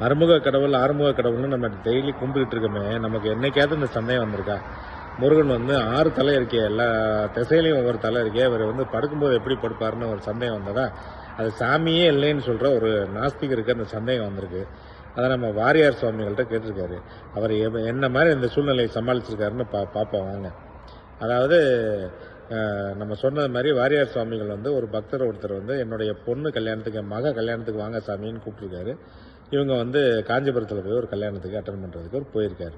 அறுமுக கடவுள் ஆறுமுக கடவுள்னு நம்ம டெய்லி கும்பிட்டுட்டு இருக்கோமே, நமக்கு என்னைக்காவது இந்த சந்தேகம் வந்திருக்கா? முருகன் வந்து 6 தலை இருக்கே, எல்லா திசையிலையும் ஒவ்வொரு தலை இருக்கே, அவர் வந்து படுக்கும்போது எப்படி படுப்பாருன்னு ஒரு சந்தேகம் வந்ததா? அது சாமியே இல்லைன்னு சொல்கிற ஒரு நாஸ்திகருக்கு அந்த சந்தேகம் வந்திருக்கு. அதை நம்ம வாரியார் சுவாமிகள்கிட்ட கேட்டிருக்காரு. அவர் என்ன மாதிரி இந்த சூழ்நிலையை சமாளிச்சிருக்காருன்னு பார்ப்போம் வாங்க. அதாவது நம்ம சொன்னது மாதிரி வாரியார் சுவாமிகள் வந்து ஒரு பக்தர் ஒருத்தர் வந்து என்னுடைய பொண்ணு கல்யாணத்துக்கு, என் மக கல்யாணத்துக்கு வாங்க சாமின்னு கூப்பிட்டுருக்காரு. இவங்க வந்து காஞ்சிபுரத்தில் போய் ஒரு கல்யாணத்துக்கு அட்டன் பண்ணுறதுக்கு அவர் போயிருக்காரு.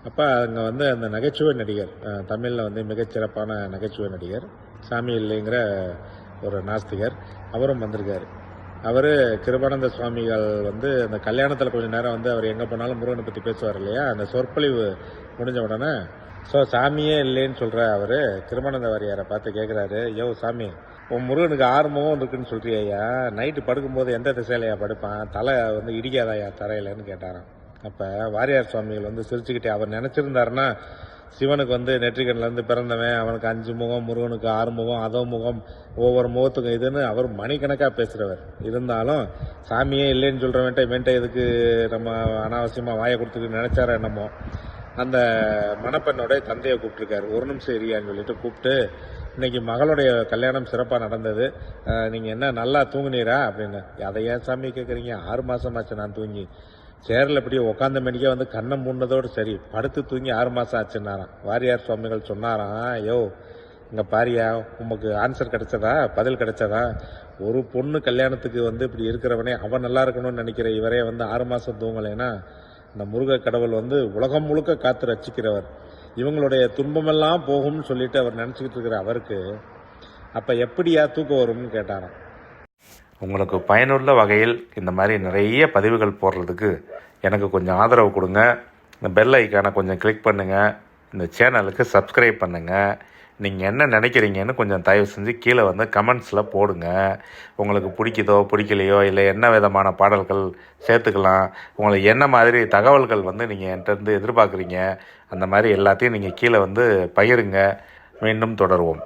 அப்போ அங்கே வந்து அந்த நகைச்சுவை நடிகர், தமிழில் வந்து மிகச்சிறப்பான நகைச்சுவை நடிகர், சாமி இல்லைங்கிற ஒரு நாஸ்திகர், அவரும் வந்திருக்காரு. அவர் கிருபானந்த சுவாமிகள் வந்து அந்த கல்யாணத்தில் கொஞ்சம் நேரம் வந்து அவர் எங்கே போனாலும் முருகனை பற்றி பேசுவார் இல்லையா, அந்த சொற்பொழிவு முடிஞ்ச உடனே சாமியே இல்லைன்னு சொல்கிற அவர் கிருபானந்த வாரியாரை பார்த்து கேட்குறாரு, யோ சாமி, உன் முருகனுக்கு 6 முகம் இருக்குன்னு சொல்கிறியா, நைட்டு படுக்கும்போது எந்த திசையிலையா படுப்பான், தலை வந்து இடிக்காதாயா தரையிலன்னு கேட்டாராம். அப்போ வாரியார் சுவாமிகள் வந்து சிரிச்சுக்கிட்டே, அவர் நினச்சிருந்தாருன்னா சிவனுக்கு வந்து நெற்றிக்கண்ணிலேருந்து பிறந்தவன், அவனுக்கு 5 முகம், முருகனுக்கு 6 முகம், அதோ முகம், ஒவ்வொரு முகத்துக்கும் இதுன்னு அவர் மணிக்கணக்காக பேசுகிறவர். இருந்தாலும் சாமியே இல்லைன்னு சொல்கிறவன்ட்ட இவன்ட்ட எதுக்கு நம்ம அனாவசியமாக வாயை கொடுத்துட்டு நினச்சார என்னமோ, அந்த மணப்பெண்ணோடைய தந்தையை கூப்பிட்டுருக்காரு. ஒரு நிமிஷம் ஏரியான்னு சொல்லிட்டு கூப்பிட்டு, இன்னைக்கு மகளுடைய கல்யாணம் சிறப்பாக நடந்தது, நீங்கள் என்ன நல்லா தூங்குனீரா அப்படின்னு. அதை ஏன் சாமி கேட்குறீங்க, 6 மாதமாச்சு நான் தூங்கி, சேரில் இப்படி உட்காந்த மணிக்கே வந்து கண்ணை மூடினதோடு சரி, படுத்து தூங்கி 6 மாதம் ஆச்சுன்னாராம். வாரியார் சுவாமிகள் சொன்னாராம், யோ இங்கே பாரியா, உமக்கு ஆன்சர் கிடைச்சதா, பதில் கிடைச்சதா? ஒரு பொண்ணு கல்யாணத்துக்கு வந்து இப்படி இருக்கிறவனே அவன் நல்லா இருக்கணும்னு நினைக்கிற இவரே வந்து 6 மாதம் தூங்கலைன்னா, இந்த முருக கடவுள் வந்து உலகம் முழுக்க காத்து ரசிக்கிறவர், இவங்களுடைய துன்பமெல்லாம் போகும்னு சொல்லிட்டு அவர் நினச்சிக்கிட்டு இருக்கிற அவருக்கு அப்போ எப்படியா தூக்கம் வரும்னு கேட்டாராம். உங்களுக்கு பயனுள்ள வகையில் இந்த மாதிரி நிறைய பதிவுகள் போடுறதுக்கு எனக்கு கொஞ்சம் ஆதரவு கொடுங்க. இந்த பெல் ஐக்கானை கொஞ்சம் கிளிக் பண்ணுங்கள். இந்த சேனலுக்கு சப்ஸ்கிரைப் பண்ணுங்கள். நீங்கள் என்ன நினைக்கிறீங்கன்னு கொஞ்சம் தயவு செஞ்சு கீழே வந்து கமெண்ட்ஸில் போடுங்க. உங்களுக்கு பிடிக்குதோ பிடிக்கலையோ, இல்லை என்ன விதமான பாடல்கள் சேர்த்துக்கலாம், உங்களுக்கு என்ன மாதிரி தகவல்கள் வந்து நீங்கள் என்கிட்ட எதிர்பார்க்குறீங்க, அந்த மாதிரி எல்லாத்தையும் நீங்கள் கீழே வந்து பகிருங்க. மீண்டும் தொடருவோம்.